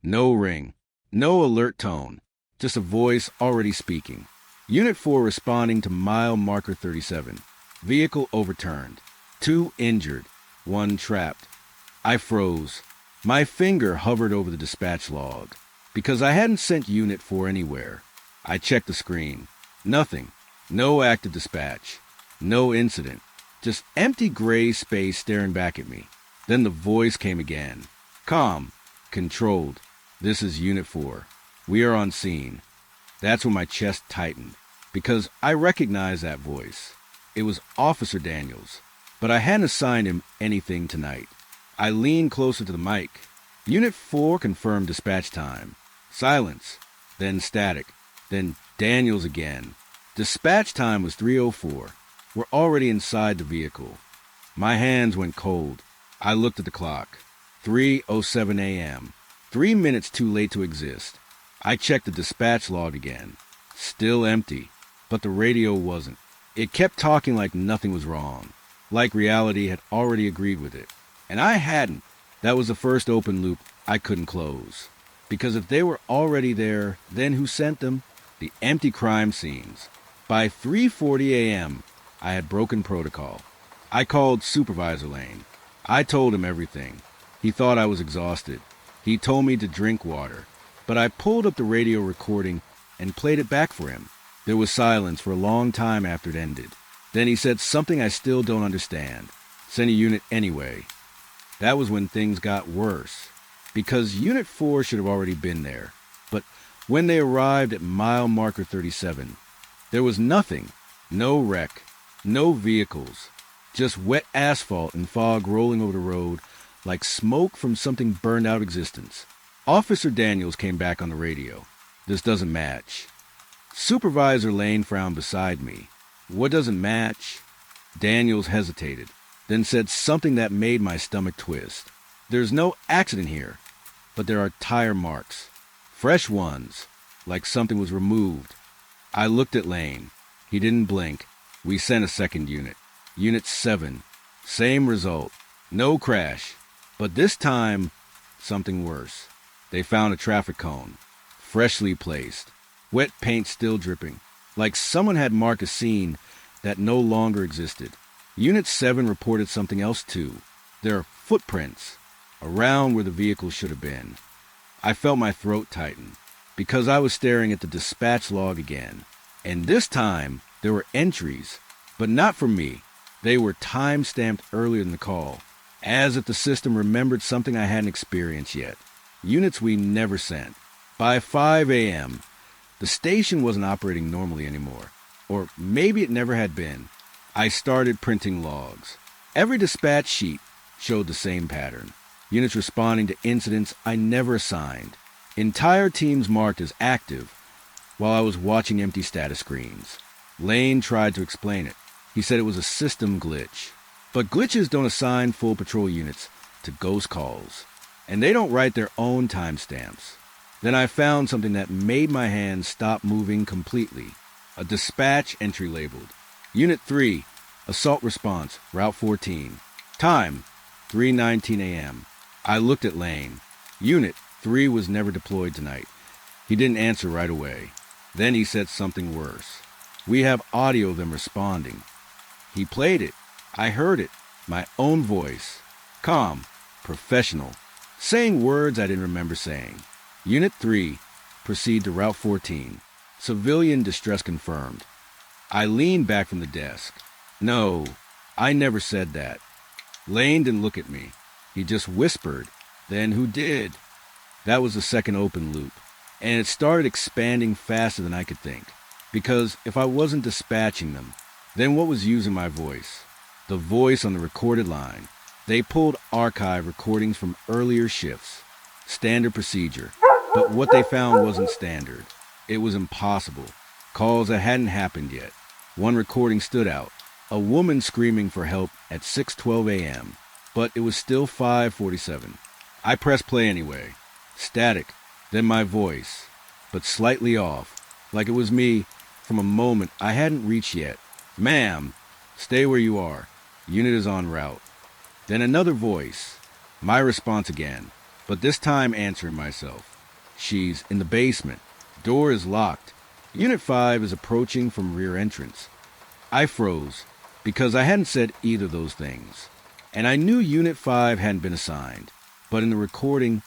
No ring. No alert tone. Just a voice already speaking. Unit 4 responding to mile marker 37. Vehicle overturned. 2 injured. 1 trapped. I froze. My finger hovered over the dispatch log. Because I hadn't sent Unit 4 anywhere. I checked the screen. Nothing. No active dispatch. No incident. Just empty gray space staring back at me. Then the voice came again. Calm. Controlled. This is Unit 4. We are on scene. That's when my chest tightened. Because I recognized that voice. It was Officer Daniels. But I hadn't assigned him anything tonight. I leaned closer to the mic. Unit 4 confirmed dispatch time. Silence. Then static. Then Daniels again. Dispatch time was 3:04. We're already inside the vehicle. My hands went cold. I looked at the clock. 3:07 a.m. 3 minutes too late to exist. I checked the dispatch log again. Still empty. But the radio wasn't. It kept talking like nothing was wrong. Like reality had already agreed with it. And I hadn't. That was the first open loop I couldn't close. Because if they were already there, then who sent them? The empty crime scenes. By 3:40 a.m., I had broken protocol. I called Supervisor Lane. I told him everything. He thought I was exhausted. He told me to drink water. But I pulled up the radio recording and played it back for him. There was silence for a long time after it ended. Then he said something I still don't understand. Send a unit anyway. That was when things got worse. Because Unit 4 should have already been there. But when they arrived at mile marker 37, there was nothing. No wreck. No vehicles. Just wet asphalt and fog rolling over the road like smoke from something burned out existence. Officer Daniels came back on the radio. This doesn't match. Supervisor Lane frowned beside me. What doesn't match? Daniels hesitated, then said something that made my stomach twist. There's no accident here, but there are tire marks. Fresh ones, like something was removed. I looked at Lane. He didn't blink. We sent a second unit. Unit 7. Same result. No crash. But this time, something worse. They found a traffic cone. Freshly placed. Wet paint still dripping. Like someone had marked a scene that no longer existed. Unit 7 reported something else too. There are footprints around where the vehicle should have been. I felt my throat tighten because I was staring at the dispatch log again. And this time, there were entries, but not from me. They were time-stamped earlier in the call, as if the system remembered something I hadn't experienced yet. Units we never sent. By 5 a.m., the station wasn't operating normally anymore. Or maybe it never had been. I started printing logs. Every dispatch sheet showed the same pattern. Units responding to incidents I never assigned. Entire teams marked as active while I was watching empty status screens. Lane tried to explain it. He said it was a system glitch. But glitches don't assign full patrol units to ghost calls. And they don't write their own timestamps. Then I found something that made my hands stop moving completely. A dispatch entry labeled. Unit 3, Assault Response, Route 14. Time, 3:19 a.m. I looked at Lane. Unit 3 was never deployed tonight. He didn't answer right away. Then he said something worse. We have audio of them responding. He played it. I heard it. My own voice. Calm. Professional. Saying words I didn't remember saying. Unit 3, proceed to Route 14. Civilian distress confirmed. I leaned back from the desk. No, I never said that. Lane didn't look at me. He just whispered. Then who did? That was the second open loop. And it started expanding faster than I could think. Because if I wasn't dispatching them, then what was using my voice? The voice on the recorded line. They pulled archive recordings from earlier shifts. Standard procedure. But what they found wasn't standard. It was impossible. Calls that hadn't happened yet. One recording stood out. A woman screaming for help at 6:12 a.m. But it was still 5:47. I pressed play anyway. Static. Then my voice. But slightly off. Like it was me from a moment I hadn't reached yet. Ma'am, stay where you are. Unit is en route. Then another voice. My response again. but this time answering myself. She's in the basement. Door is locked. Unit 5 is approaching from rear entrance. I froze because I hadn't said either of those things. And I knew Unit 5 hadn't been assigned, but in the recording,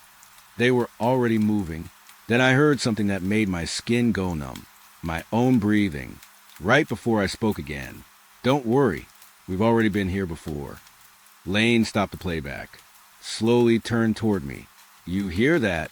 they were already moving. Then I heard something that made my skin go numb. My own breathing. Right before I spoke again. Don't worry, we've already been here before. Lane stopped the playback. Slowly turned toward me. You hear that?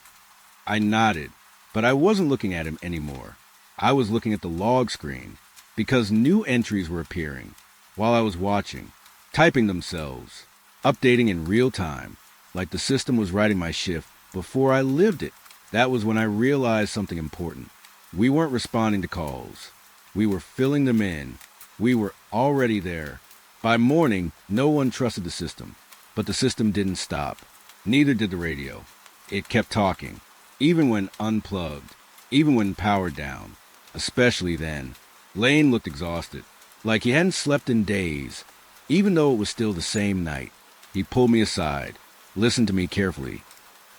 I nodded, but I wasn't looking at him anymore. I was looking at the log screen, because new entries were appearing while I was watching, typing themselves, updating in real time, like the system was writing my shift before I lived it. That was when I realized something important. We weren't responding to calls. We were filling them in. We were already there. By morning, no one trusted the system, but the system didn't stop. Neither did the radio. It kept talking, even when unplugged, even when powered down, especially then. Lane looked exhausted, like he hadn't slept in days, even though it was still the same night. He pulled me aside, listened to me carefully.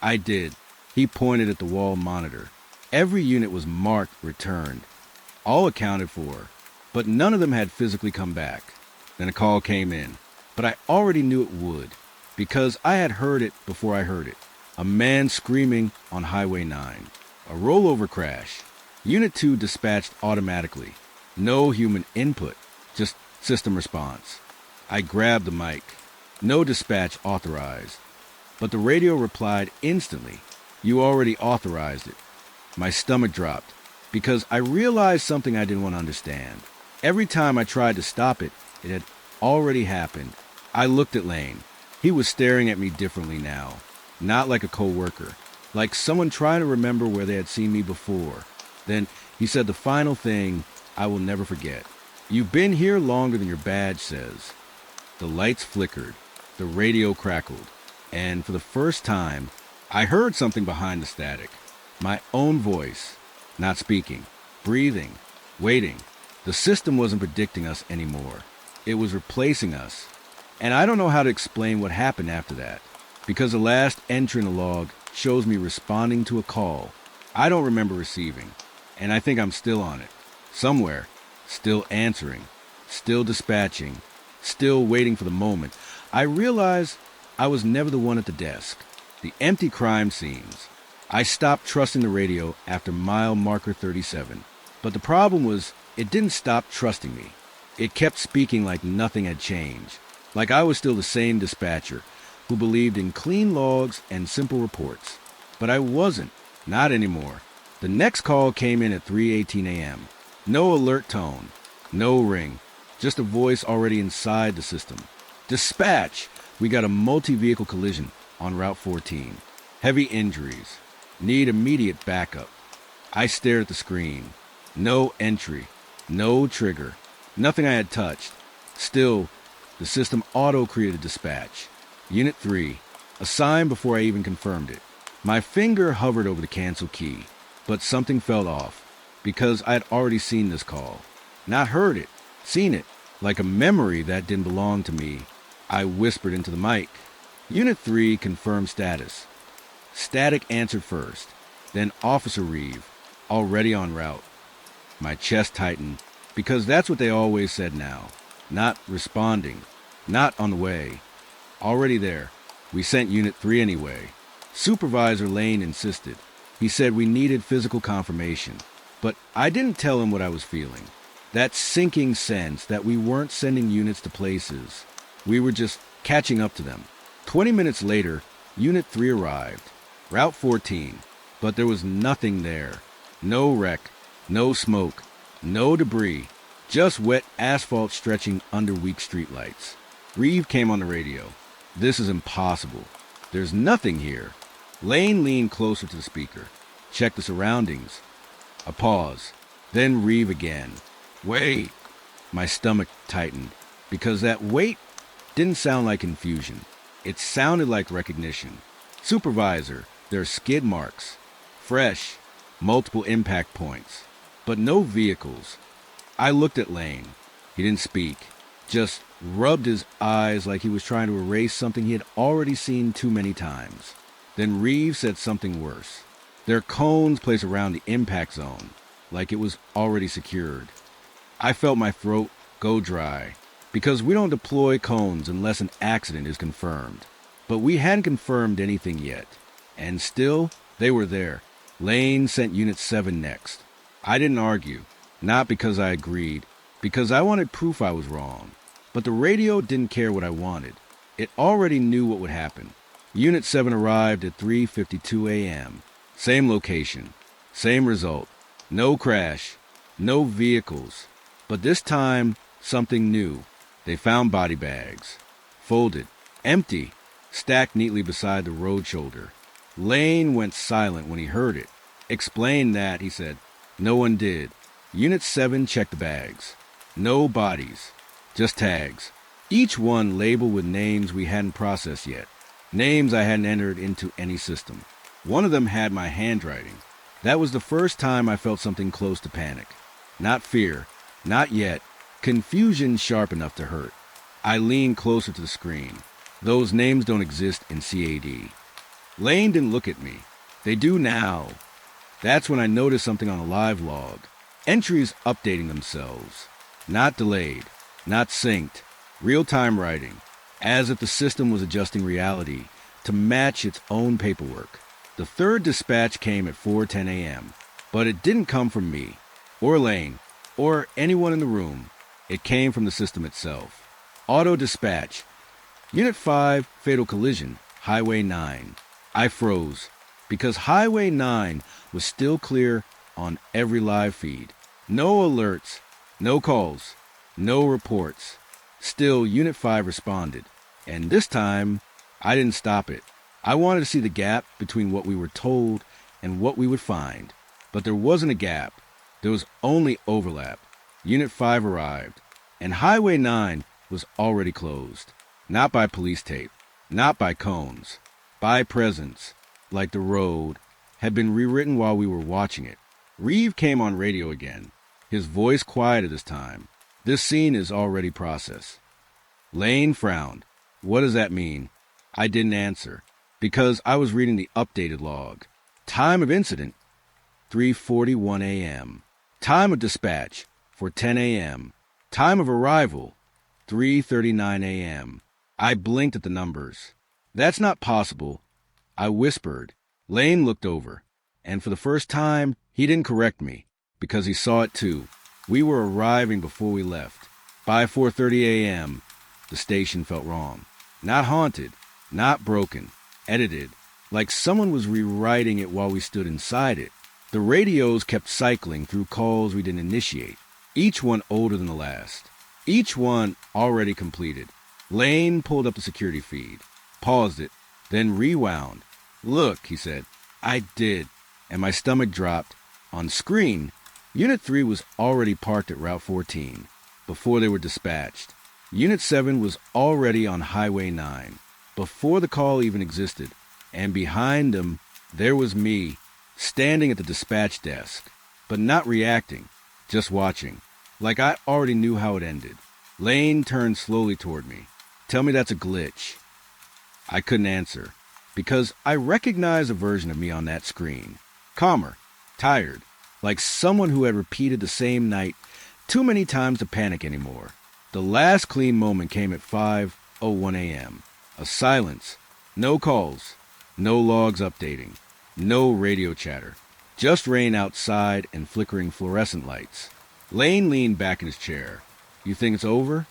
I did. He pointed at the wall monitor. Every unit was marked returned, all accounted for, but none of them had physically come back. Then a call came in, but I already knew it would, because I had heard it before I heard it. A man screaming on Highway 9. A rollover crash. Unit 2 dispatched automatically. No human input, just system response. I grabbed the mic. No dispatch authorized. But the radio replied instantly. You already authorized it. My stomach dropped, because I realized something I didn't want to understand. Every time I tried to stop it, it had already happened. I looked at Lane. He was staring at me differently now. Not like a co-worker. Like someone trying to remember where they had seen me before. Then he said the final thing I will never forget. You've been here longer than your badge says. The lights flickered. The radio crackled. And for the first time, I heard something behind the static. My own voice. Not speaking. Breathing. Waiting. The system wasn't predicting us anymore. It was replacing us. And I don't know how to explain what happened after that, because the last entry in the log shows me responding to a call I don't remember receiving, and I think I'm still on it. Somewhere. Still answering. Still dispatching. Still waiting for the moment. I realized I was never the one at the desk. The empty crime scenes. I stopped trusting the radio after mile marker 37. But the problem was, it didn't stop trusting me. It kept speaking like nothing had changed. Like I was still the same dispatcher who believed in clean logs and simple reports. But I wasn't. Not anymore. The next call came in at 3:18 a.m. No alert tone. No ring. Just a voice already inside the system. Dispatch! We got a multi-vehicle collision on Route 14. Heavy injuries. Need immediate backup. I stared at the screen. No entry. No trigger. Nothing I had touched. Still, the system auto-created dispatch. Unit 3. Assigned before I even confirmed it. My finger hovered over the cancel key, but something fell off, because I had already seen this call. Not heard it. Seen it. Like a memory that didn't belong to me. I whispered into the mic. Unit 3 confirmed status. Static answered first. Then Officer Reeve, already en route. My chest tightened, because that's what they always said now. Not responding. Not on the way. Already there. We sent Unit 3 anyway. Supervisor Lane insisted. He said we needed physical confirmation. But I didn't tell him what I was feeling. That sinking sense that we weren't sending units to places. We were just catching up to them. 20 minutes later, Unit 3 arrived. Route 14. But there was nothing there. No wreck. No smoke. No debris. Just wet asphalt stretching under weak streetlights. Reeve came on the radio. This is impossible. There's nothing here. Lane leaned closer to the speaker. Checked the surroundings. A pause. Then Reeve again. Wait. My stomach tightened, because that wait didn't sound like confusion. It sounded like recognition. Supervisor, there are skid marks. Fresh. Multiple impact points. But no vehicles. I looked at Lane. He didn't speak. Just rubbed his eyes like he was trying to erase something he had already seen too many times. Then Reeves said something worse. There are cones placed around the impact zone, like it was already secured. I felt my throat go dry, because we don't deploy cones unless an accident is confirmed. But we hadn't confirmed anything yet. And still, they were there. Lane sent Unit 7 next. I didn't argue, not because I agreed, because I wanted proof I was wrong. But the radio didn't care what I wanted. It already knew what would happen. Unit 7 arrived at 3:52 a.m. Same location, same result. No crash, no vehicles. But this time, something new. They found body bags. Folded, empty, stacked neatly beside the road shoulder. Lane went silent when he heard it. Explained that, he said. No one did. Unit 7 checked the bags. No bodies, just tags. Each one labeled with names we hadn't processed yet. Names I hadn't entered into any system. One of them had my handwriting. That was the first time I felt something close to panic. Not fear, not yet. Confusion sharp enough to hurt. I leaned closer to the screen. Those names don't exist in CAD. Lane didn't look at me. They do now. That's when I noticed something on a live log. Entries updating themselves. Not delayed, not synced. Real-time writing. As if the system was adjusting reality to match its own paperwork. The third dispatch came at 4:10 a.m., but it didn't come from me, or Lane, or anyone in the room. It came from the system itself. Auto dispatch. Unit 5, fatal collision, Highway 9. I froze, because Highway 9 was still clear on every live feed. No alerts, no calls, no reports. Still, Unit 5 responded. And this time, I didn't stop it. I wanted to see the gap between what we were told and what we would find. But there wasn't a gap. There was only overlap. Unit 5 arrived, and Highway 9 was already closed. Not by police tape, not by cones, by presence, like the road had been rewritten while we were watching it. Reeve came on radio again, his voice quieter this time. This scene is already processed. Lane frowned. What does that mean? I didn't answer, because I was reading the updated log. Time of incident, 3:41 a.m. Time of dispatch, 4:10 a.m. Time of arrival, 3:39 a.m. I blinked at the numbers. That's not possible. I whispered. Lane looked over, and for the first time, he didn't correct me, because he saw it too. We were arriving before we left. By 4:30 a.m., the station felt wrong. Not haunted, not broken, edited, like someone was rewriting it while we stood inside it. The radios kept cycling through calls we didn't initiate, each one older than the last, each one already completed. Lane pulled up the security feed, paused it, then rewound. Look, he said. I did, and my stomach dropped. On screen, Unit 3 was already parked at Route 14 before they were dispatched. Unit 7 was already on Highway 9 before the call even existed, and behind them, there was me, standing at the dispatch desk, but not reacting, just watching, like I already knew how it ended. Lane turned slowly toward me. Tell me that's a glitch. I couldn't answer, because I recognized a version of me on that screen. Calmer, tired, like someone who had repeated the same night too many times to panic anymore. The last clean moment came at 5:01 a.m. A silence. No calls. No logs updating. No radio chatter. Just rain outside and flickering fluorescent lights. Lane leaned back in his chair. You think it's over?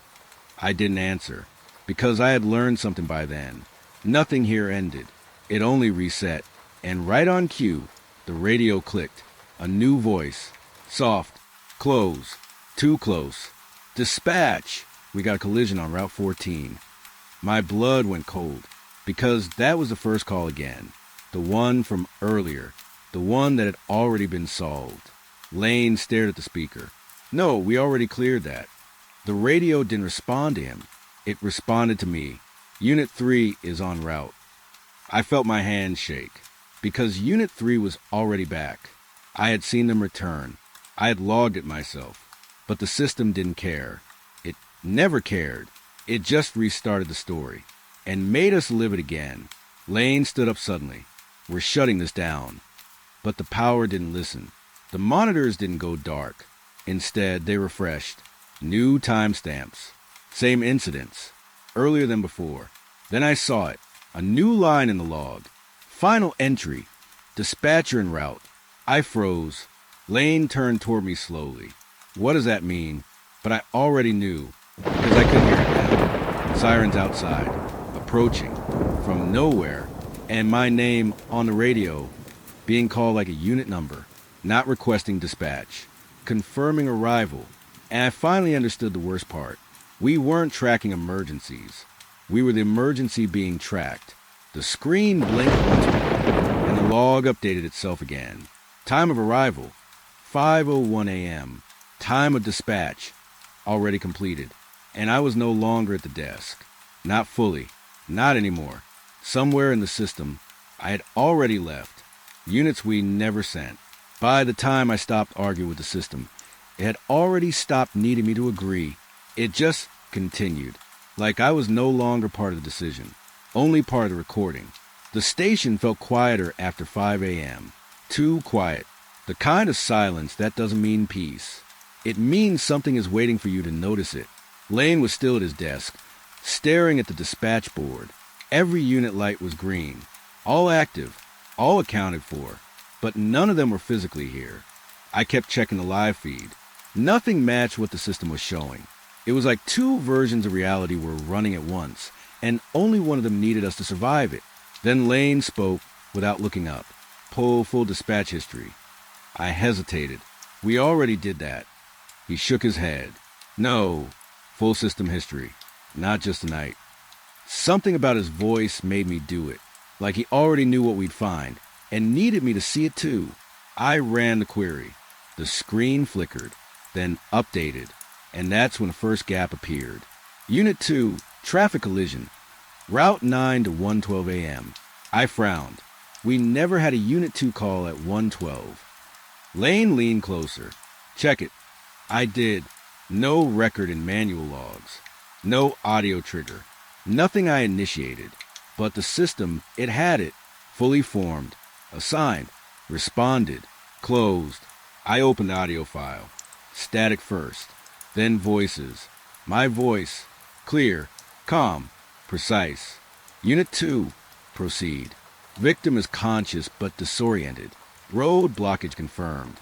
I didn't answer, because I had learned something by then. Nothing here ended. It only reset. And right on cue, the radio clicked. A new voice. Soft. Close. Too close. Dispatch! We got a collision on Route 14. My blood went cold, because that was the first call again. The one from earlier. The one that had already been solved. Lane stared at the speaker. No, we already cleared that. The radio didn't respond to him. It responded to me. Unit 3 is en route. I felt my hands shake, because Unit 3 was already back. I had seen them return. I had logged it myself. But the system didn't care. It never cared. It just restarted the story and made us live it again. Lane stood up suddenly. We're shutting this down. But the power didn't listen. The monitors didn't go dark. Instead, they refreshed. New timestamps. Same incidents. Earlier than before. Then I saw it. A new line in the log. Final entry. Dispatcher en route. I froze. Lane turned toward me slowly. What does that mean? But I already knew, because I could hear it now. Sirens outside. Approaching. From nowhere. And my name on the radio. Being called like a unit number. Not requesting dispatch. Confirming arrival. And I finally understood the worst part. We weren't tracking emergencies. We were the emergency being tracked. The screen blinked once more, and the log updated itself again. Time of arrival, 5:01 a.m. Time of dispatch, already completed. And I was no longer at the desk. Not fully. Not anymore. Somewhere in the system, I had already left. Units we never sent. By the time I stopped arguing with the system, it had already stopped needing me to agree. It just continued, like I was no longer part of the decision, only part of the recording. The station felt quieter after 5 a.m. Too quiet. The kind of silence that doesn't mean peace. It means something is waiting for you to notice it. Lane was still at his desk, staring at the dispatch board. Every unit light was green, all active, all accounted for, but none of them were physically here. I kept checking the live feed. Nothing matched what the system was showing. It was like two versions of reality were running at once, and only one of them needed us to survive it. Then Lane spoke without looking up. Pull full dispatch history. I hesitated. We already did that. He shook his head. No, full system history. Not just tonight. Something about his voice made me do it, like he already knew what we'd find, and needed me to see it too. I ran the query. The screen flickered, then updated, and that's when the first gap appeared. Unit 2, traffic collision. Route 9 to 1:12 a.m. I frowned. We never had a Unit 2 call at 1:12. Lane leaned closer. Check it. I did. No record in manual logs. No audio trigger. Nothing I initiated. But the system, it had it. Fully formed. Assigned. Responded. Closed. I opened the audio file. Static first. Then voices. My voice. Clear. Calm. Precise. Unit 2. Proceed. Victim is conscious but disoriented. Road blockage confirmed.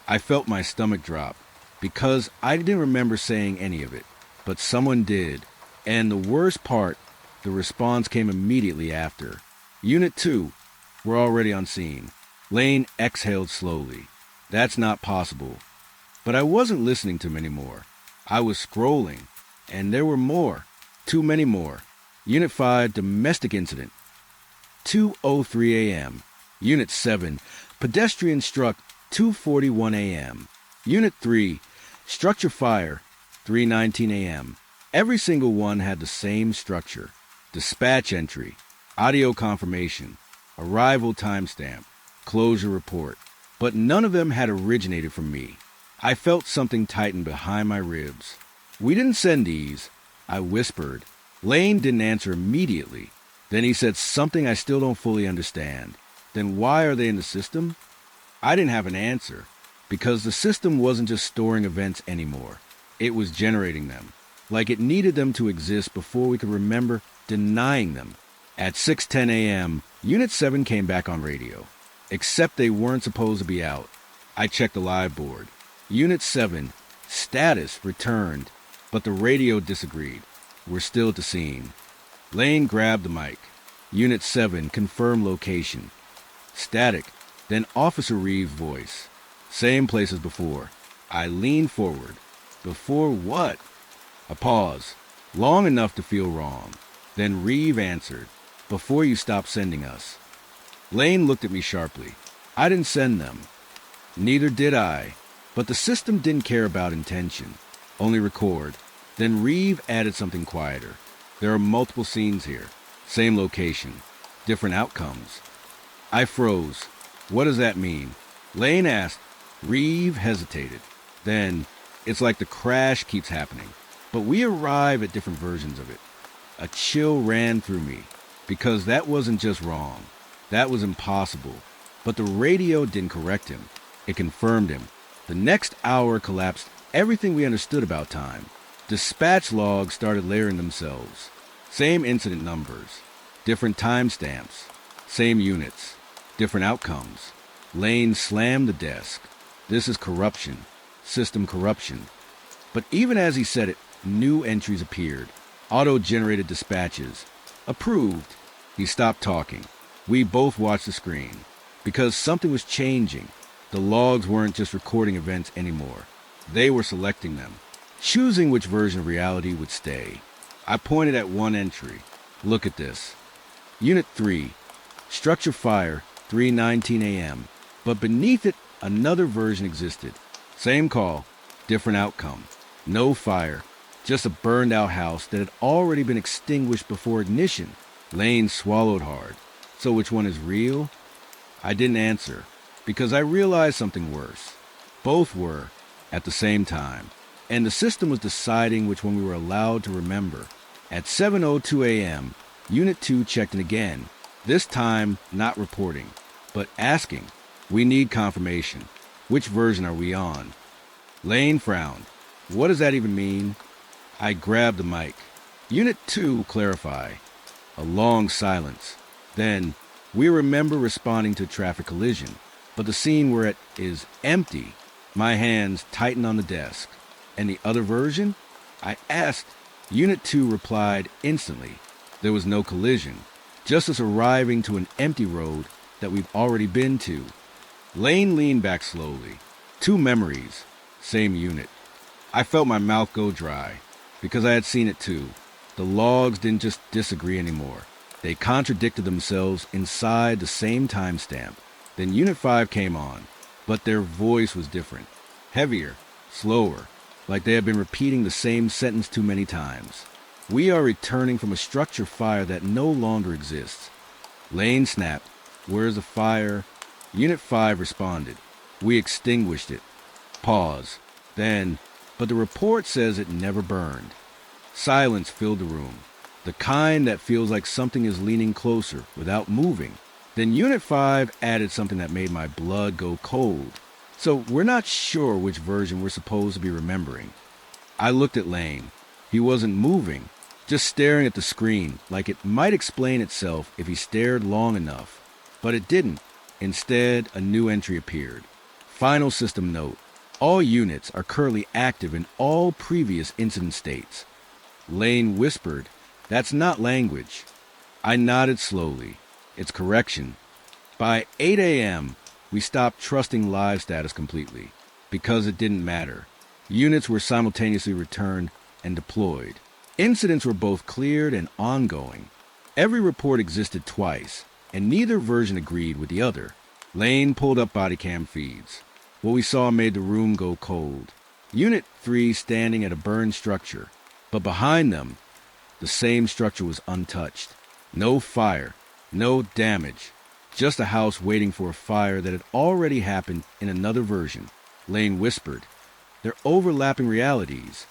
I felt my stomach drop because I didn't remember saying any of it, but someone did. And the worst part, the response came immediately after. Unit 2. We're already on scene. Lane exhaled slowly. That's not possible. But I wasn't listening to him anymore. I was scrolling, and there were more. Too many more. Unit 5, domestic incident. 2:03 a.m. Unit 7, pedestrian struck 2:41 a.m. Unit 3, structure fire 3:19 a.m. Every single one had the same structure. Dispatch entry, audio confirmation, arrival timestamp, closure report. But none of them had originated from me. I felt something tighten behind my ribs. We didn't send these, I whispered. Lane didn't answer immediately. Then he said something I still don't fully understand. Then why are they in the system? I didn't have an answer, because the system wasn't just storing events anymore. It was generating them, like it needed them to exist before we could remember denying them. At 6:10 a.m., Unit 7 came back on radio, except they weren't supposed to be out. I checked the live board. Unit 7, status returned, but the radio disagreed. We're still at the scene. Lane grabbed the mic. Unit 7, confirm location. Static, then Officer Reeves' voice. Same place as before. I leaned forward. Before what? A pause, long enough to feel wrong. Then Reeve answered, before you stopped sending us. Lane looked at me sharply. I didn't send them. Neither did I. But the system didn't care about intention, only record. Then Reeve added something quieter. There are multiple scenes here. Same location. Different outcomes. I froze. What does that mean? Lane asked. Reeve hesitated. Then, it's like the crash keeps happening. But we arrive at different versions of it. A chill ran through me, because that wasn't just wrong. That was impossible. But the radio didn't correct him. It confirmed him. The next hour collapsed everything we understood about time. Dispatch logs started layering themselves. Same incident numbers, different timestamps, same units, different outcomes. Lane slammed the desk. This is corruption, system corruption. But even as he said it, new entries appeared. Auto-generated dispatches. Approved. He stopped talking. We both watched the screen. Because something was changing. The logs weren't just recording events anymore. They were selecting them, choosing which version of reality would stay. I pointed at one entry. Look at this. Unit 3. Structure fire, 3:19 a.m. But beneath it, another version existed. Same call, different outcome. No fire, just a burned-out house that had already been extinguished before ignition. Lane swallowed hard. So which one is real? I didn't answer, because I realized something worse. Both were, at the same time, and the system was deciding which one we were allowed to remember. At 7:02 a.m., Unit 2 checked in again, this time not reporting, but asking, we need confirmation. Which version are we on? Lane frowned. What does that even mean? I grabbed the mic. Unit 2, clarify. A long silence. Then, we remember responding to a traffic collision, but the scene we're at is empty. My hands tightened on the desk. And the other version? I asked. Unit 2 replied instantly. There was no collision, just us arriving to an empty road that we've already been to. Lane leaned back slowly. Two memories, same unit. I felt my mouth go dry, because I had seen it too. The logs didn't just disagree anymore. They contradicted themselves inside the same timestamp. Then Unit 5 came on, but their voice was different. Heavier, slower, like they had been repeating the same sentence too many times. We are returning from a structure fire that no longer exists. Lane snapped. Where's the fire? Unit 5 responded. We extinguished it. Pause. Then, but the report says it never burned. Silence filled the room. The kind that feels like something is leaning closer without moving. Then Unit 5 added something that made my blood go cold. So we're not sure which version we're supposed to be remembering. I looked at Lane. He wasn't moving, just staring at the screen like it might explain itself if he stared long enough. But it didn't. Instead, a new entry appeared. Final system note. All units are currently active in all previous incident states. Lane whispered, that's not language. I nodded slowly. It's correction. By 8 a.m., we stopped trusting live status completely, because it didn't matter. Units were simultaneously returned and deployed. Incidents were both cleared and ongoing. Every report existed twice, and neither version agreed with the other. Lane pulled up body cam feeds. What we saw made the room go cold. Unit 3 standing at a burned structure, but behind them, the same structure was untouched. No fire, no damage, just a house waiting for a fire that had already happened in another version. Lane whispered, they're overlapping realities.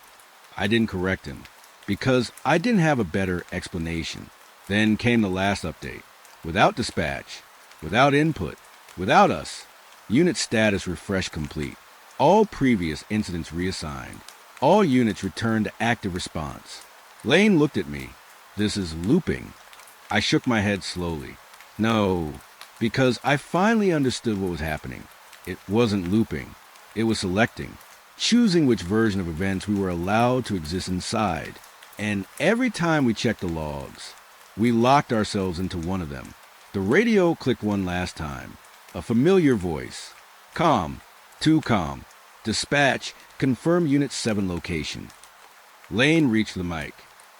I didn't correct him, because I didn't have a better explanation. Then came the last update. Without dispatch, without input, without us, unit status refreshed complete. All previous incidents reassigned. All units returned to active response. Lane looked at me. This is looping. I shook my head slowly. No, because I finally understood what was happening. It wasn't looping. It was selecting, choosing which version of events we were allowed to exist inside. And every time we checked the logs, we locked ourselves into one of them. The radio clicked one last time. A familiar voice. Calm. Too calm. Dispatch. Confirm Unit 7 location. Lane reached the mic,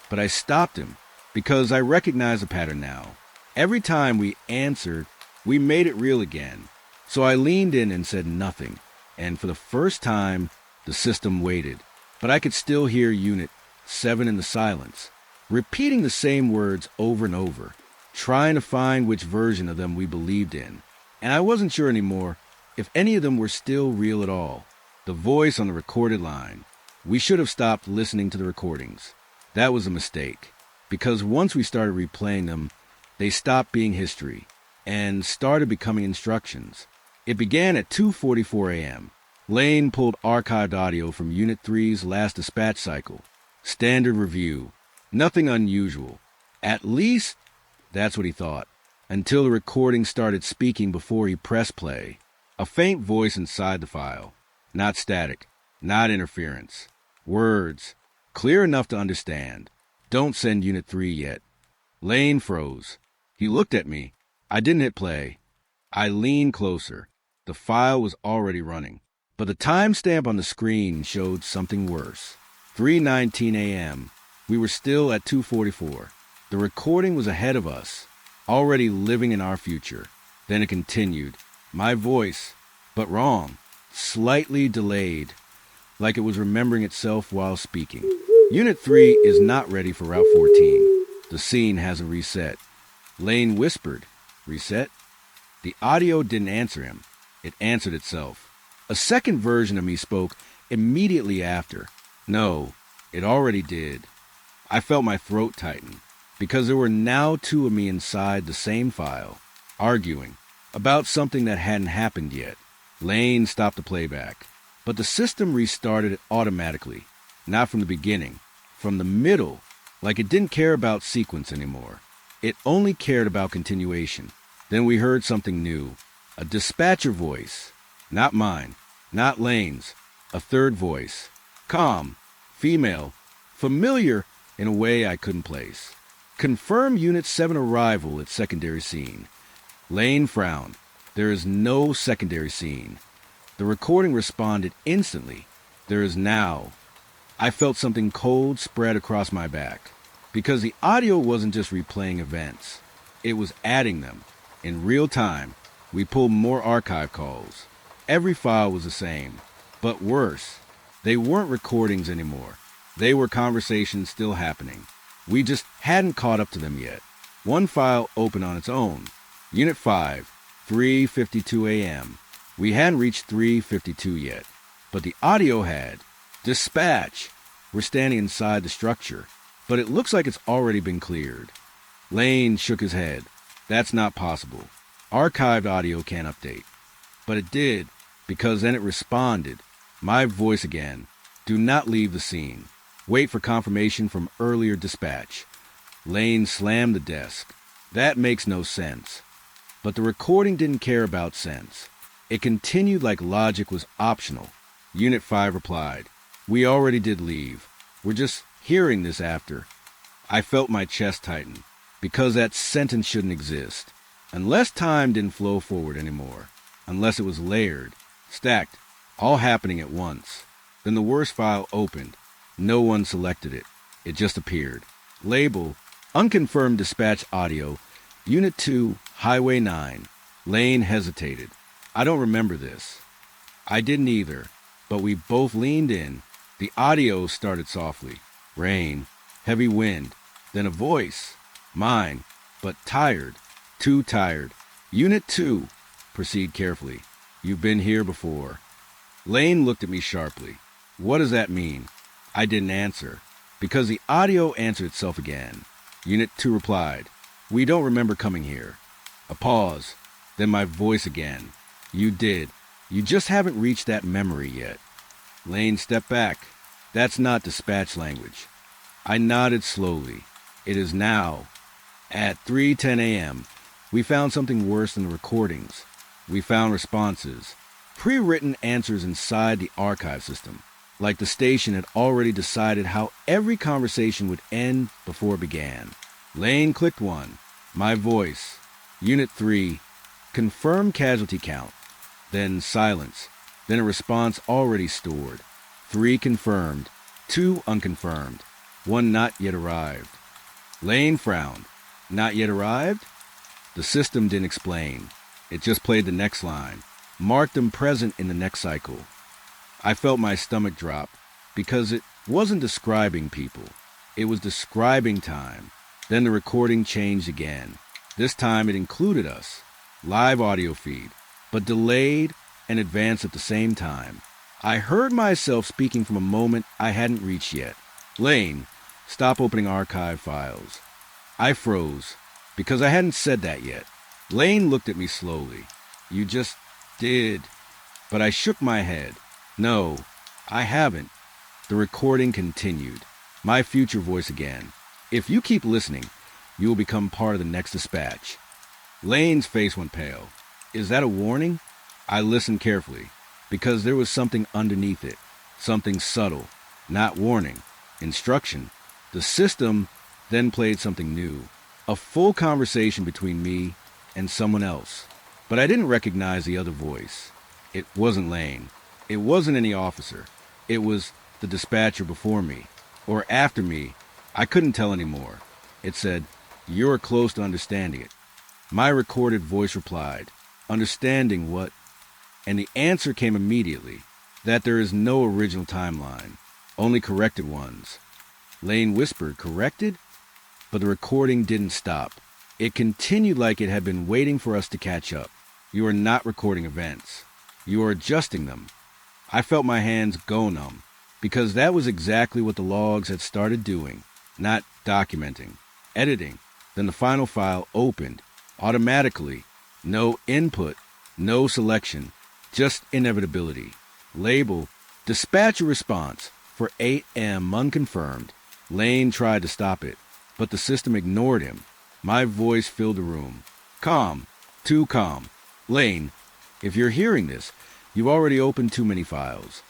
but I stopped him because I recognized the pattern now. Every time we answered, we made it real again. So I leaned in and said nothing. And for the first time, the system waited. But I could still hear Unit 7 in the silence, repeating the same words over and over, trying to find which version of them we believed in. And I wasn't sure anymore if any of them were still real at all. The voice on the recorded line. We should have stopped listening to the recordings. That was a mistake, because once we started replaying them, they stopped being history, and started becoming instructions. It began at 2:44 a.m. Lane pulled archived audio from Unit 3's last dispatch cycle. Standard review. Nothing unusual. At least, that's what he thought. Until the recording started speaking before he pressed play. A faint voice inside the file. Not static. Not interference. Words. Clear enough to understand. Don't send Unit 3 yet. Lane froze. He looked at me. I didn't hit play. I leaned closer. The file was already running. But the timestamp on the screen showed something worse. 3:19 a.m. We were still at 2:44. The recording was ahead of us, already living in our future. Then it continued. My voice, but wrong. Slightly delayed, like it was remembering itself while speaking. Unit 3 is not ready for Route 14. The scene hasn't reset. Lane whispered, reset? The audio didn't answer him. It answered itself. A second version of me spoke immediately after. No, it already did. I felt my throat tighten, because there were now two of me inside the same file, arguing about something that hadn't happened yet. Lane stopped the playback, but the system restarted it automatically, not from the beginning, from the middle, like it didn't care about sequence anymore. It only cared about continuation. Then we heard something new, a dispatcher voice, not mine, not Lane's, a third voice, calm, female, familiar in a way I couldn't place. Confirm Unit 7 arrival at secondary scene. Lane frowned. There is no secondary scene. The recording responded instantly. There is now. I felt something cold spread across my back, because the audio wasn't just replaying events. It was adding them. In real time, we pulled more archive calls. Every file was the same, but worse. They weren't recordings anymore. They were conversations still happening. We just hadn't caught up to them yet. One file opened on its own. Unit 5, 3:52 a.m. We hadn't reached 3:52 yet, but the audio had. Dispatch! We're standing inside the structure, but it looks like it's already been cleared. Lane shook his head. That's not possible. Archived audio can't update. But it did, because then it responded. My voice again. Do not leave the scene. Wait for confirmation from earlier dispatch. Lane slammed the desk. That makes no sense. But the recording didn't care about sense. It continued like logic was optional. Unit 5 replied, we already did leave. We're just hearing this after. I felt my chest tighten, because that sentence shouldn't exist. Unless time didn't flow forward anymore. Unless it was layered, stacked, all happening at once. Then the worst file opened. No one selected it. It just appeared. Label, unconfirmed dispatch audio, Unit 2, Highway 9. Lane hesitated. I don't remember this. I didn't either, but we both leaned in. The audio started softly. Rain, heavy wind, then a voice. Mine, but tired. Too tired. Unit 2, proceed carefully. You've been here before. Lane looked at me sharply. What does that mean? I didn't answer, because the audio answered itself again. Unit 2 replied, we don't remember coming here. A pause, then my voice again. You did. You just haven't reached that memory yet. Lane stepped back. That's not dispatch language. I nodded slowly. It is now. At 3:10 a.m., we found something worse than the recordings. We found responses. Pre-written answers inside the archive system. Like the station had already decided how every conversation would end before it began. Lane clicked one. My voice. Unit 3. Confirm casualty count. Then silence. Then a response already stored. 3 confirmed. 2 unconfirmed. 1 not yet arrived. Lane frowned. Not yet arrived? The system didn't explain. It just played the next line. Marked them present in the next cycle. I felt my stomach drop, because it wasn't describing people. It was describing time. Then the recording changed again. This time it included us. Live audio feed, but delayed and advanced at the same time. I heard myself speaking from a moment I hadn't reached yet. Lane, stop opening archive files. I froze, because I hadn't said that yet. Lane looked at me slowly. You just did. But I shook my head. No, I haven't. The recording continued. My future voice again. If you keep listening, you will become part of the next dispatch. Lane's face went pale. Is that a warning? I listened carefully, because there was something underneath it. Something subtle. Not warning. Instruction. The system then played something new. A full conversation between me and someone else. But I didn't recognize the other voice. It wasn't Lane. It wasn't any officer. It was the dispatcher before me. Or after me. I couldn't tell anymore. It said, "You're close to understanding it." My recorded voice replied, "Understanding what?" And the answer came immediately, that there is no original timeline, only corrected ones. Lane whispered, "Corrected?" But the recording didn't stop. It continued like it had been waiting for us to catch up. You are not recording events. You are adjusting them. I felt my hands go numb, because that was exactly what the logs had started doing, not documenting, editing. Then the final file opened, automatically. No input, no selection, just inevitability. Label, dispatcher response for 8 a.m. unconfirmed. Lane tried to stop it, but the system ignored him. My voice filled the room. Calm, too calm. Lane, if you're hearing this, you've already opened too many files.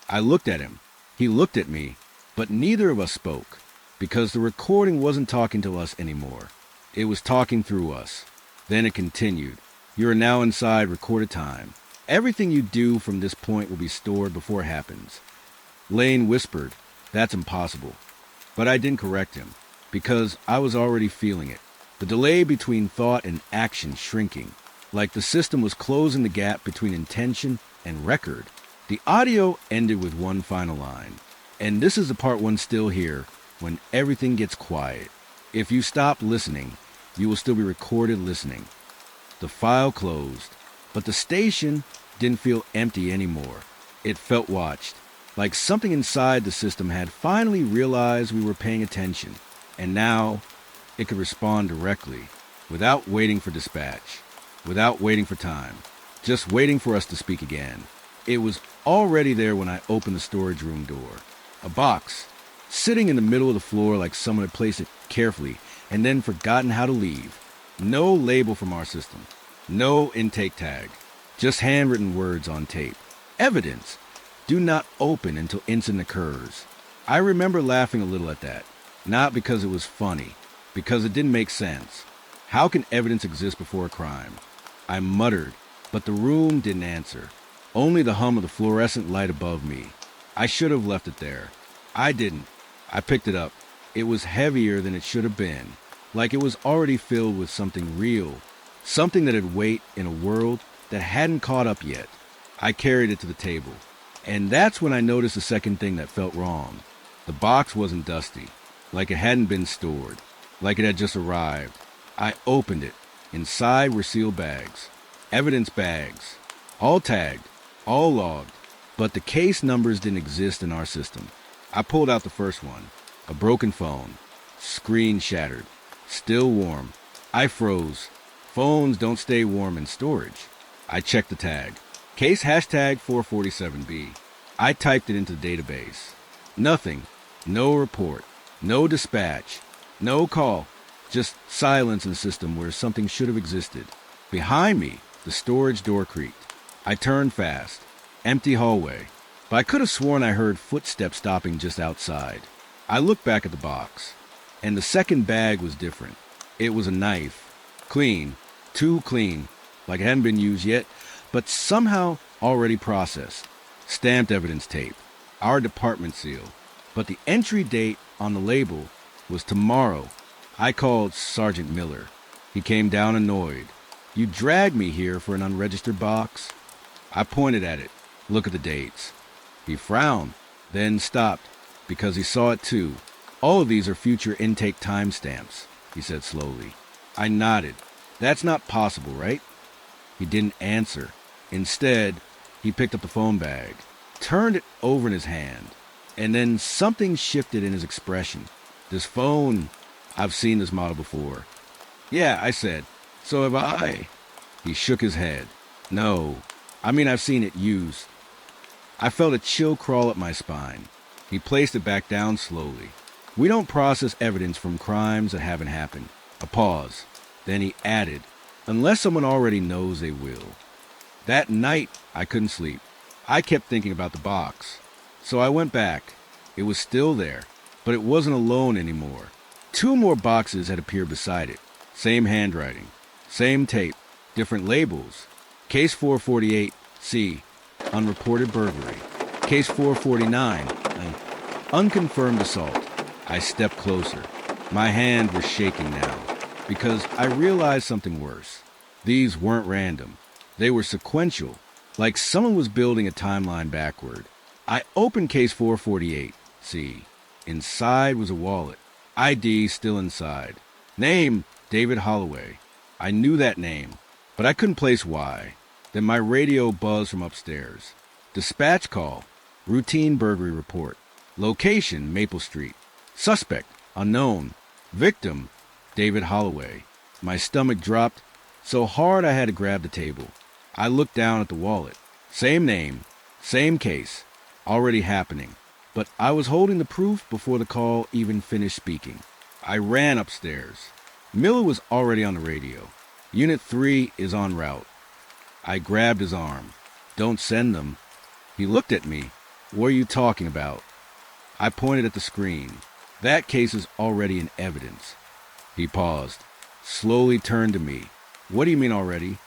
I looked at him. He looked at me, but neither of us spoke, because the recording wasn't talking to us anymore. It was talking through us. Then it continued. You are now inside recorded time. Everything you do from this point will be stored before it happens. Lane whispered, "That's impossible." But I didn't correct him, because I was already feeling it. The delay between thought and action shrinking, like the system was closing the gap between intention and record. The audio ended with one final line. And this is the part one still hear when everything gets quiet. If you stop listening, you will still be recorded listening. The file closed, but the station didn't feel empty anymore. It felt watched, like something inside the system had finally realized we were paying attention, and now it could respond directly, without waiting for dispatch, without waiting for time, just waiting for us to speak again. It was already there when I opened the storage room door. A box, sitting in the middle of the floor like someone had placed it carefully and then forgotten how to leave. No label from our system. No intake tag. Just handwritten words on tape. Evidence. Do not open until incident occurs. I remember laughing a little at that. Not because it was funny. Because it didn't make sense. How can evidence exist before a crime? I muttered, but the room didn't answer. Only the hum of the fluorescent light above me. I should have left it there. I didn't. I picked it up. It was heavier than it should have been. Like it was already filled with something real. Something that had weight in a world that hadn't caught up yet. I carried it to the table. And that's when I noticed the second thing that felt wrong. The box wasn't dusty. Like it hadn't been stored. Like it had just arrived. I opened it. Inside were sealed bags. Evidence bags. All tagged. All logged. But the case numbers didn't exist in our system. I pulled out the first one. A broken phone. Screen shattered. Still warm. I froze. Phones don't stay warm in storage. I checked the tag. Case hashtag 447B. I typed it into the database. Nothing. No report. No dispatch. No call. Just silence in the system where something should have existed. Behind me, the storage door creaked. I turned fast. Empty hallway. But I could have sworn I heard footsteps stopping just outside. I looked back at the box. And the second bag was different. It was a knife. Clean. Too clean. Like it hadn't been used yet, but somehow already processed. Stamped evidence tape. Our department seal. But the entry date on the label was tomorrow. I called Sergeant Miller. He came down annoyed. You dragged me here for an unregistered box? I pointed at it. Look at the dates. He frowned, then stopped, because he saw it too. All of these are future intake timestamps, he said slowly. I nodded. That's not possible, right? He didn't answer. Instead, he picked up the phone bag, turned it over in his hand, and then something shifted in his expression. This phone, I've seen this model before. Yeah, I said. So have I. He shook his head. No, I mean I've seen it used. I felt a chill crawl up my spine. He placed it back down slowly. We don't process evidence from crimes that haven't happened. A pause. Then he added, unless someone already knows they will. That night, I couldn't sleep. I kept thinking about the box. So I went back. It was still there, but it wasn't alone anymore. 2 more boxes had appeared beside it. Same handwriting, same tape, different labels. Case 448, C, unreported burglary. Case 449, unconfirmed assault. I stepped closer. My hand was shaking now, because I realized something worse. These weren't random. They were sequential, like someone was building a timeline backward. I opened case 448, C. Inside was a wallet. ID still inside. Name, David Holloway. I knew that name, but I couldn't place why. Then my radio buzzed from upstairs. Dispatch call. Routine burglary report. Location, Maple Street. Suspect, unknown. Victim, David Holloway. My stomach dropped so hard I had to grab the table. I looked down at the wallet. Same name, same case, already happening. But I was holding the proof before the call even finished speaking. I ran upstairs. Miller was already on the radio. Unit 3 is en route. I grabbed his arm. Don't send them. He looked at me. What are you talking about? I pointed at the screen. That case is already in evidence. He paused, slowly turned to me. What do you mean already?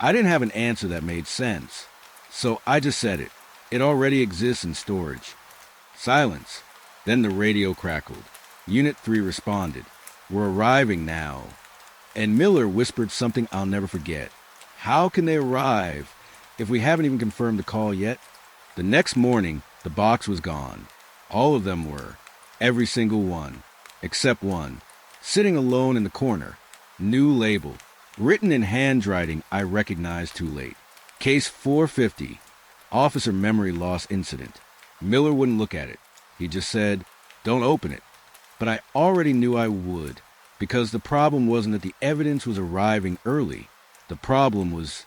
I didn't have an answer that made sense. So I just said it. It already exists in storage. Silence. Then the radio crackled. Unit 3 responded. We're arriving now. And Miller whispered something I'll never forget. How can they arrive if we haven't even confirmed the call yet? The next morning, the box was gone. All of them were. Every single one. Except one. Sitting alone in the corner. New label. Written in handwriting I recognized too late. Case 450. Officer memory loss incident. Miller wouldn't look at it. He just said, don't open it. But I already knew I would, because the problem wasn't that the evidence was arriving early. The problem was,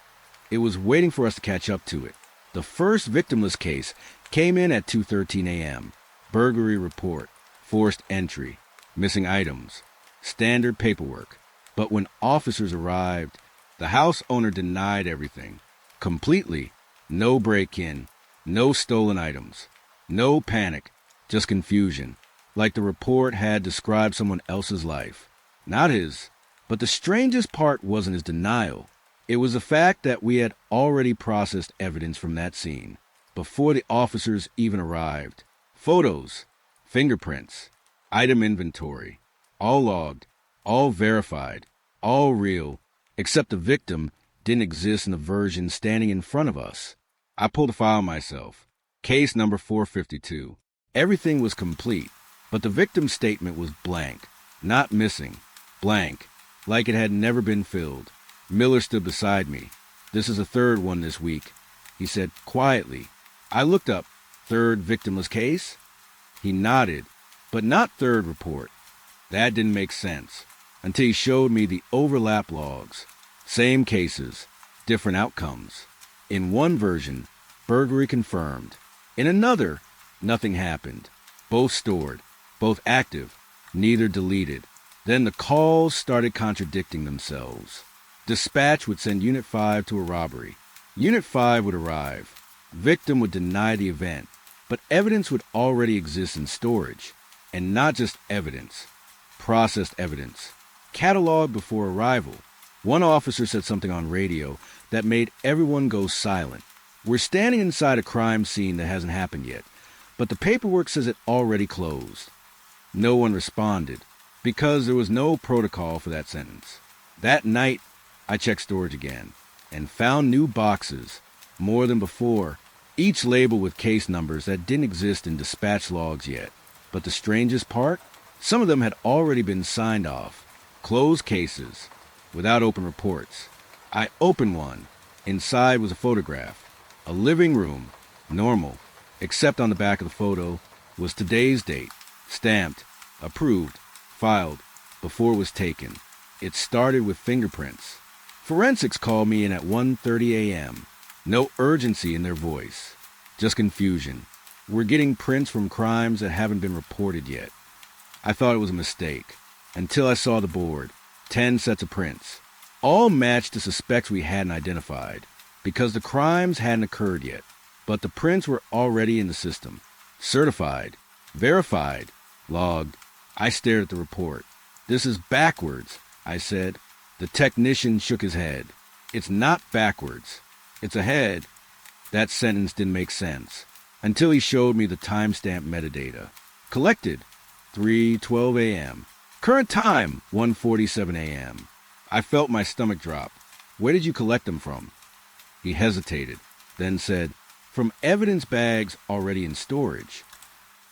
it was waiting for us to catch up to it. The first victimless case came in at 2:13 a.m. Burglary report, forced entry, missing items, standard paperwork. But when officers arrived, the house owner denied everything. Completely. No break-in, no stolen items, no panic, just confusion. Like the report had described someone else's life. Not his. But the strangest part wasn't his denial. It was the fact that we had already processed evidence from that scene, before the officers even arrived. Photos, fingerprints, item inventory, all logged, all verified, all real, except the victim didn't exist in the version standing in front of us. I pulled a file myself. Case number 452. Everything was complete, but the victim's statement was blank. Not missing. Blank. Like it had never been filled. Miller stood beside me. This is the 3rd one this week, he said quietly. I looked up. 3rd victimless case? He nodded, but not 3rd report. That didn't make sense until he showed me the overlap logs. Same cases, different outcomes. In one version, burglary confirmed. In another, nothing happened. Both stored, both active, neither deleted. Then the calls started contradicting themselves. Dispatch would send Unit 5 to a robbery. Unit 5 would arrive. Victim would deny the event, but evidence would already exist in storage. And not just evidence. Processed evidence. Cataloged before arrival. One officer said something on radio that made everyone go silent. We're standing inside a crime scene that hasn't happened yet, but the paperwork says it already closed. No one responded, because there was no protocol for that sentence. That night, I checked storage again, and found new boxes, more than before, each labeled with case numbers that didn't exist in dispatch logs yet. But the strangest part? Some of them had already been signed off. Closed cases, without open reports. I opened one. Inside was a photograph. A living room, normal, except on the back of the photo was today's date, stamped, approved, filed, before it was taken. It started with fingerprints. Forensics called me in at 1:30 a.m. No urgency in their voice, just confusion. We're getting prints from crimes that haven't been reported yet. I thought it was a mistake, until I saw the board. 10 sets of prints. All matched the suspects we hadn't identified, because the crimes hadn't occurred yet. But the prints were already in the system. Certified, verified, logged. I stared at the report. This is backwards, I said. The technician shook his head. It's not backwards. It's ahead. That sentence didn't make sense, until he showed me the timestamp metadata. Collected, 3:12 a.m. Current time, 1:47 a.m. I felt my stomach drop. Where did you collect them from? He hesitated, then said, from evidence bags already in storage.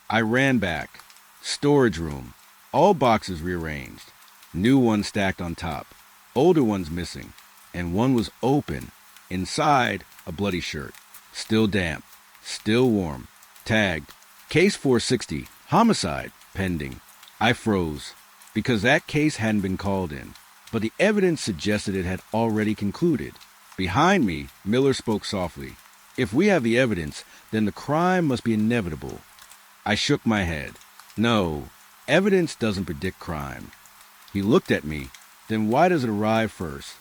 I ran back. Storage room. All boxes rearranged. New ones stacked on top. Older ones missing. And one was open. Inside, a bloody shirt. Still damp. Still warm. Tagged. Case 460. Homicide. Pending. I froze, because that case hadn't been called in. But the evidence suggested it had already concluded. Behind me, Miller spoke softly. If we have the evidence, then the crime must be inevitable. I shook my head. No, evidence doesn't predict crime. He looked at me. Then why does it arrive first?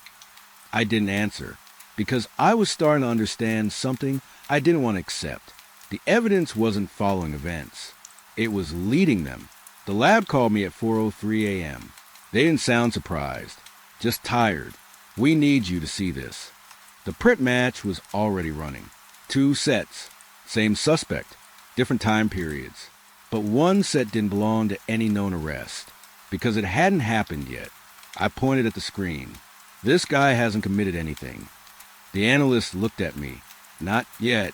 I didn't answer, because I was starting to understand something I didn't want to accept. The evidence wasn't following events. It was leading them. The lab called me at 4:03 a.m. They didn't sound surprised, just tired. We need you to see this. The print match was already running. 2 sets, same suspect, different time periods. But one set didn't belong to any known arrest, because it hadn't happened yet. I pointed at the screen. This guy hasn't committed anything. The analyst looked at me. Not yet.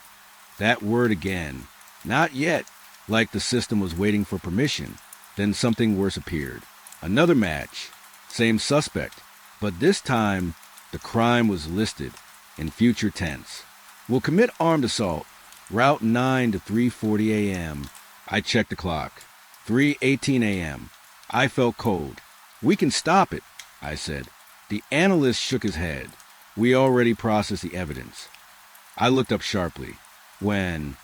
That word again. Not yet. Like the system was waiting for permission. Then something worse appeared. Another match. Same suspect. But this time, the crime was listed in future tense. Will commit armed assault. Route 9 to 3:40 a.m. I checked the clock. 3:18 a.m. I felt cold. We can stop it, I said. The analyst shook his head. We already processed the evidence. I looked up sharply. When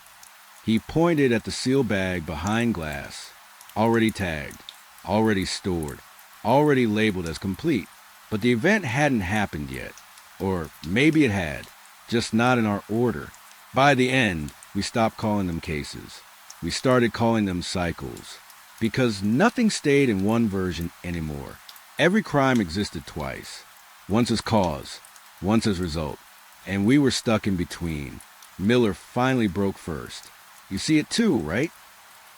he pointed at the seal bag behind glass, already tagged, already stored, already labeled as complete. But the event hadn't happened yet. Or maybe it had, just not in our order. By the end, we stopped calling them cases. We started calling them cycles. Because nothing stayed in one version anymore. Every crime existed twice. Once as cause, once as result. And we were stuck in between. Miller finally broke first. You see it too, right?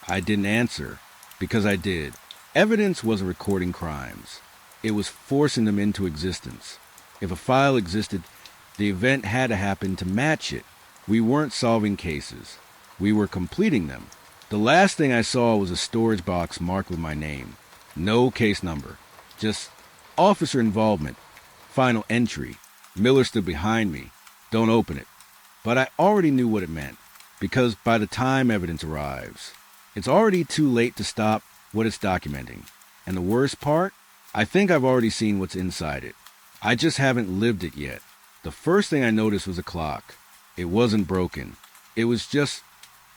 I didn't answer, because I did. Evidence wasn't recording crimes. It was forcing them into existence. If a file existed, the event had to happen to match it. We weren't solving cases. We were completing them. The last thing I saw was a storage box marked with my name. No case number. Just officer involvement. Final entry. Miller stood behind me. Don't open it. But I already knew what it meant, because by the time evidence arrives, it's already too late to stop what it's documenting. And the worst part? I think I've already seen what's inside it. I just haven't lived it yet. The first thing I noticed was a clock. It wasn't broken. It was just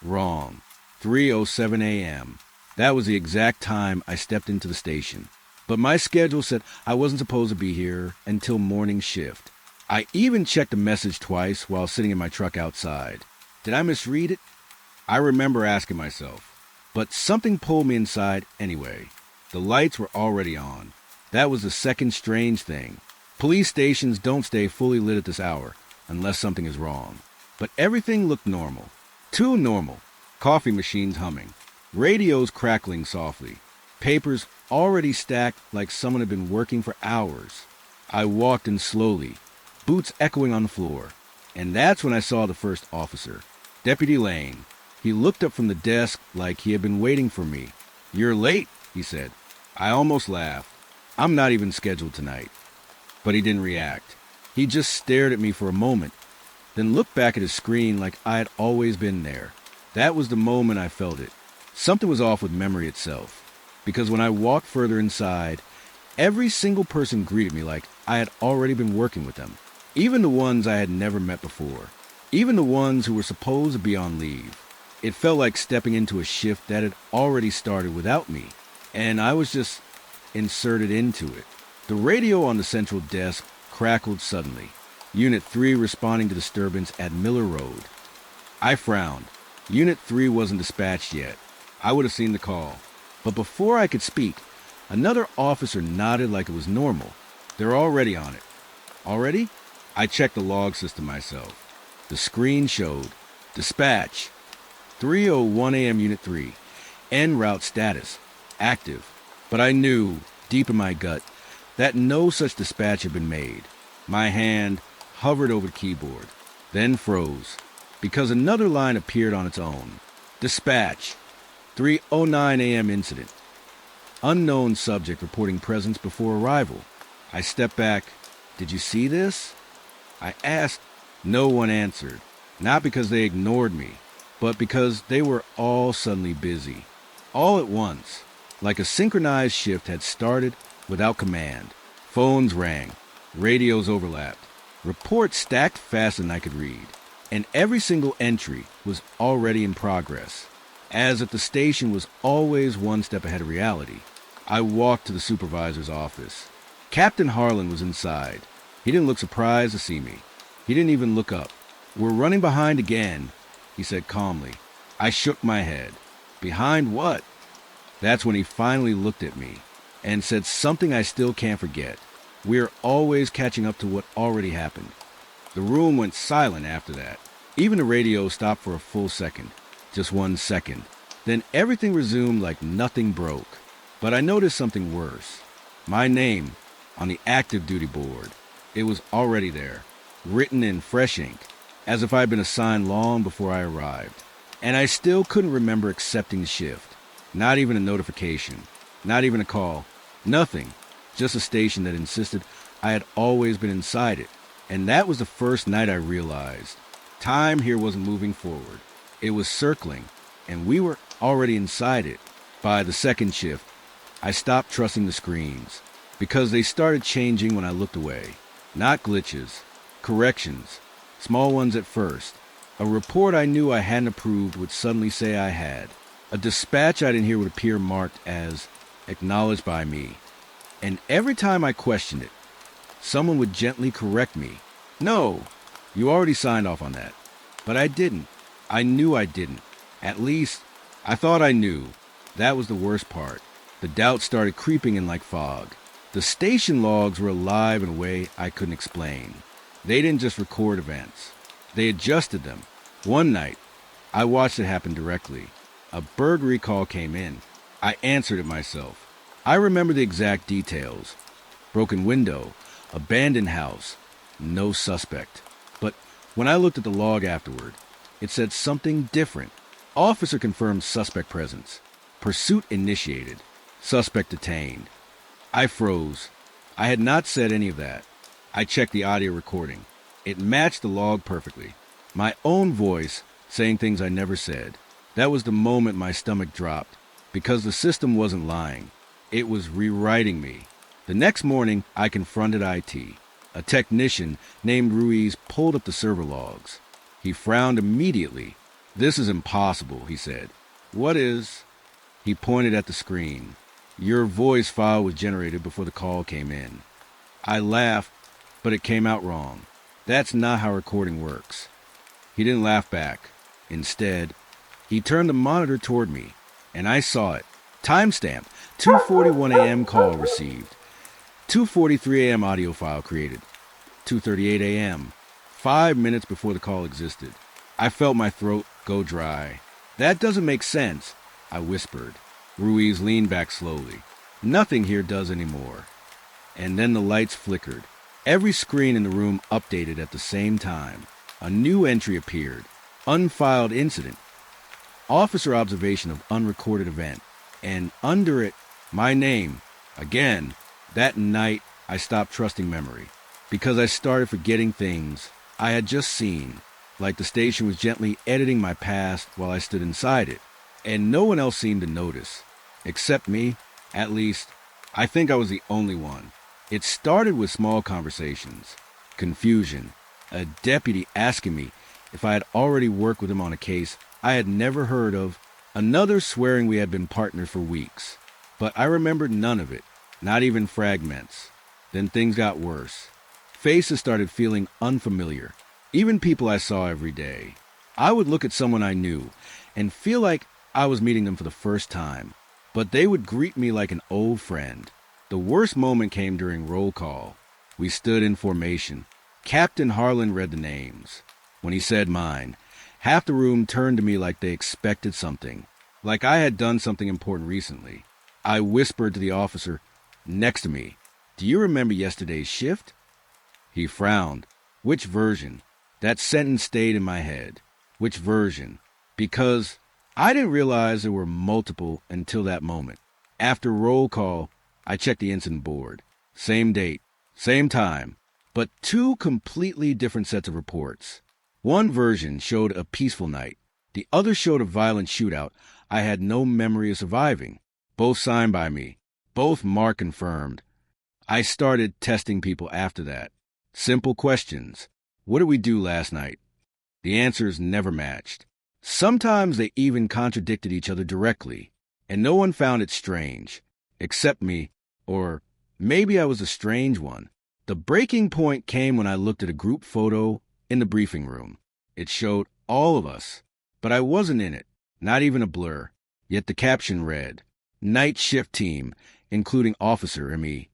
wrong. 3:07 a.m. That was the exact time I stepped into the station. But my schedule said I wasn't supposed to be here until morning shift. I even checked the message twice while sitting in my truck outside. Did I misread it? I remember asking myself. But something pulled me inside anyway. The lights were already on. That was the second strange thing. Police stations don't stay fully lit at this hour, unless something is wrong. But everything looked normal. Too normal. Coffee machines humming. Radios crackling softly. Papers already stacked like someone had been working for hours. I walked in slowly, boots echoing on the floor. And that's when I saw the first officer, Deputy Lane. He looked up from the desk like he had been waiting for me. "You're late," he said. I almost laughed. I'm not even scheduled tonight. But he didn't react. He just stared at me for a moment, then looked back at his screen like I had always been there. That was the moment I felt it. Something was off with memory itself. Because when I walked further inside, every single person greeted me like I had already been working with them. Even the ones I had never met before. Even the ones who were supposed to be on leave. It felt like stepping into a shift that had already started without me, and I was just inserted into it. The radio on the central desk crackled suddenly. Unit 3 responding to disturbance at Miller Road. I frowned. Unit 3 wasn't dispatched yet. I would have seen the call. But before I could speak, another officer nodded like it was normal. They're already on it. Already? I checked the log system myself. The screen showed dispatch 3:01 a.m. Unit 3. En route status active. But I knew, deep in my gut, that no such dispatch had been made. My hand hovered over the keyboard, then froze, because another line appeared on its own. Dispatch 3:09 a.m. incident. Unknown subject reporting presence before arrival. I stepped back. Did you see this? I asked. No one answered. Not because they ignored me, but because they were all suddenly busy. All at once, like a synchronized shift had started without command. Phones rang. Radios overlapped. Reports stacked faster than I could read. And every single entry was already in progress. As if the station was always one step ahead of reality. I walked to the supervisor's office. Captain Harlan was inside. He didn't look surprised to see me. He didn't even look up. "We're running behind again," he said calmly. I shook my head. Behind what? That's when he finally looked at me and said something I still can't forget. We're always catching up to what already happened. The room went silent after that. Even the radio stopped for a full second. Just 1 second. Then everything resumed like nothing broke. But I noticed something worse. My name on the active duty board. It was already there, written in fresh ink, as if I had been assigned long before I arrived. And I still couldn't remember accepting the shift. Not even a notification. Not even a call. Nothing. Just a station that insisted I had always been inside it. And that was the first night I realized. Time here wasn't moving forward. It was circling, and we were already inside it. By the second shift, I stopped trusting the screens, because they started changing when I looked away. Not glitches. Corrections. Small ones at first. A report I knew I hadn't approved would suddenly say I had. A dispatch I didn't hear would appear marked as acknowledged by me. And every time I questioned it, someone would gently correct me. "No, you already signed off on that." But I didn't. I knew I didn't. At least, I thought I knew. That was the worst part. The doubt started creeping in like fog. The station logs were alive in a way I couldn't explain. They didn't just record events. They adjusted them. One night, I watched it happen directly. A burglary call came in. I answered it myself. I remember the exact details. Broken window, abandoned house, no suspect. But when I looked at the log afterward, it said something different. Officer confirmed suspect presence. Pursuit initiated. Suspect detained. I froze. I had not said any of that. I checked the audio recording. It matched the log perfectly. My own voice saying things I never said. That was the moment my stomach dropped, because the system wasn't lying. It was rewriting me. The next morning, I confronted IT. A technician named Ruiz pulled up the server logs. He frowned immediately. "This is impossible," he said. "What is?" He pointed at the screen. "Your voice file was generated before the call came in." I laughed, but it came out wrong. That's not how recording works. He didn't laugh back. Instead, he turned the monitor toward me, and I saw it. Timestamp, 2:41 a.m. call received. 2:43 a.m. audio file created. 2:38 a.m. 5 minutes before the call existed. I felt my throat go dry. "That doesn't make sense," I whispered. Ruiz leaned back slowly. "Nothing here does anymore." And then the lights flickered. Every screen in the room updated at the same time. A new entry appeared. Unfiled incident. Officer observation of unrecorded event. And under it, my name. Again, that night I stopped trusting memory. Because I started forgetting things I had just seen. Like the station was gently editing my past while I stood inside it. And no one else seemed to notice. Except me. At least, I think I was the only one. It started with small conversations, confusion, a deputy asking me if I had already worked with him on a case I had never heard of, another swearing we had been partners for weeks. But I remembered none of it, not even fragments. Then things got worse. Faces started feeling unfamiliar, even people I saw every day. I would look at someone I knew and feel like I was meeting them for the first time, but they would greet me like an old friend. The worst moment came during roll call. We stood in formation. Captain Harlan read the names. When he said mine, half the room turned to me like they expected something, like I had done something important recently. I whispered to the officer next to me, "Do you remember yesterday's shift?" He frowned. Which version? That sentence stayed in my head. Which version? Because I didn't realize there were multiple until that moment. After roll call, I checked the incident board. Same date, same time, but two completely different sets of reports. One version showed a peaceful night. The other showed a violent shootout I had no memory of surviving. Both signed by me. Both mark confirmed. I started testing people after that. Simple questions. What did we do last night? The answers never matched. Sometimes they even contradicted each other directly, and no one found it strange, except me, or maybe I was a strange one. The breaking point came when I looked at a group photo in the briefing room. It showed all of us, but I wasn't in it, not even a blur. Yet the caption read, "Night Shift Team, including Officer and me."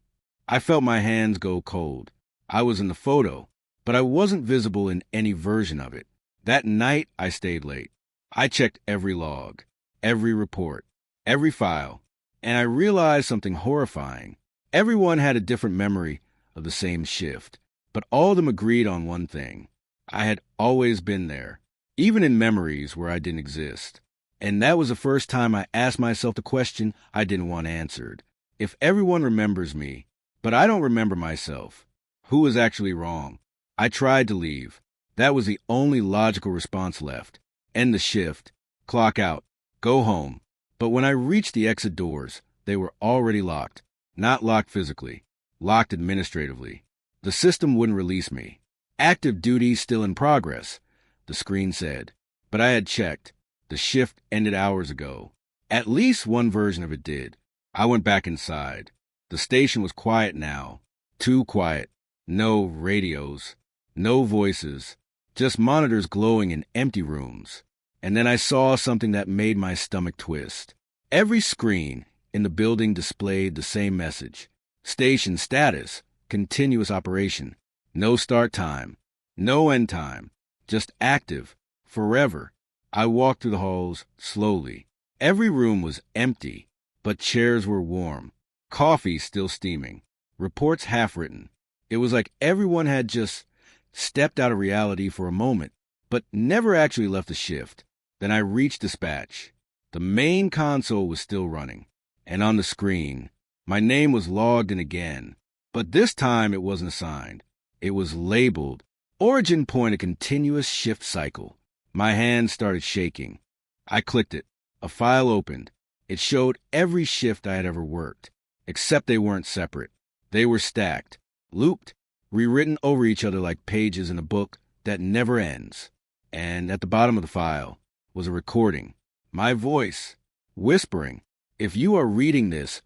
I felt my hands go cold. I was in the photo, but I wasn't visible in any version of it. That night, I stayed late. I checked every log, every report, every file, and I realized something horrifying. Everyone had a different memory of the same shift, but all of them agreed on one thing. I had always been there, even in memories where I didn't exist. And that was the first time I asked myself the question I didn't want answered. If everyone remembers me, but I don't remember myself, who was actually wrong? I tried to leave. That was the only logical response left. End the shift, clock out, go home. But when I reached the exit doors, they were already locked. Not locked physically, locked administratively. The system wouldn't release me. Active duty still in progress, the screen said. But I had checked. The shift ended hours ago. At least one version of it did. I went back inside. The station was quiet now. Too quiet. No radios. No voices. Just monitors glowing in empty rooms. And then I saw something that made my stomach twist. Every screen in the building displayed the same message. Station status. Continuous operation. No start time. No end time. Just active. Forever. I walked through the halls slowly. Every room was empty, but chairs were warm. Coffee still steaming. Reports half-written. It was like everyone had just stepped out of reality for a moment, but never actually left the shift. Then I reached dispatch. The main console was still running, and on the screen, my name was logged in again. But this time it wasn't assigned. It was labeled Origin Point, a continuous shift cycle. My hands started shaking. I clicked it. A file opened. It showed every shift I had ever worked, except they weren't separate. They were stacked, looped, rewritten over each other like pages in a book that never ends. And at the bottom of the file was a recording. My voice, whispering, "If you are reading this,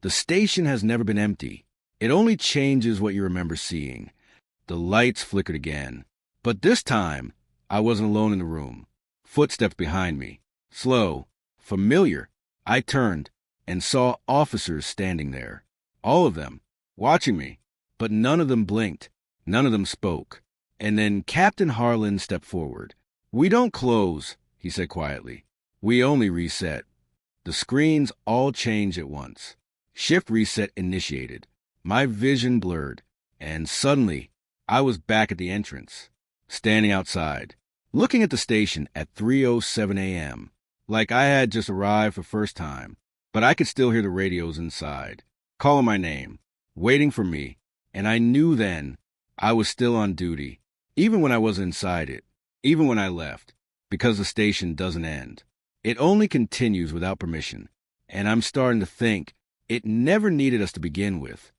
the station has never been empty. It only changes what you remember seeing." The lights flickered again. But this time, I wasn't alone in the room. Footsteps behind me. Slow, familiar. I turned and saw officers standing there. All of them, watching me. But none of them blinked. None of them spoke. And then Captain Harlan stepped forward. "We don't close," he said quietly. "We only reset." The screens all changed at once. Shift reset initiated. My vision blurred. And suddenly, I was back at the entrance, standing outside, looking at the station at 3:07 a.m., like I had just arrived for first time. But I could still hear the radios inside, calling my name, waiting for me. And I knew then I was still on duty, even when I was inside it, even when I left, because the station doesn't end. It only continues without permission. And I'm starting to think it never needed us to begin with.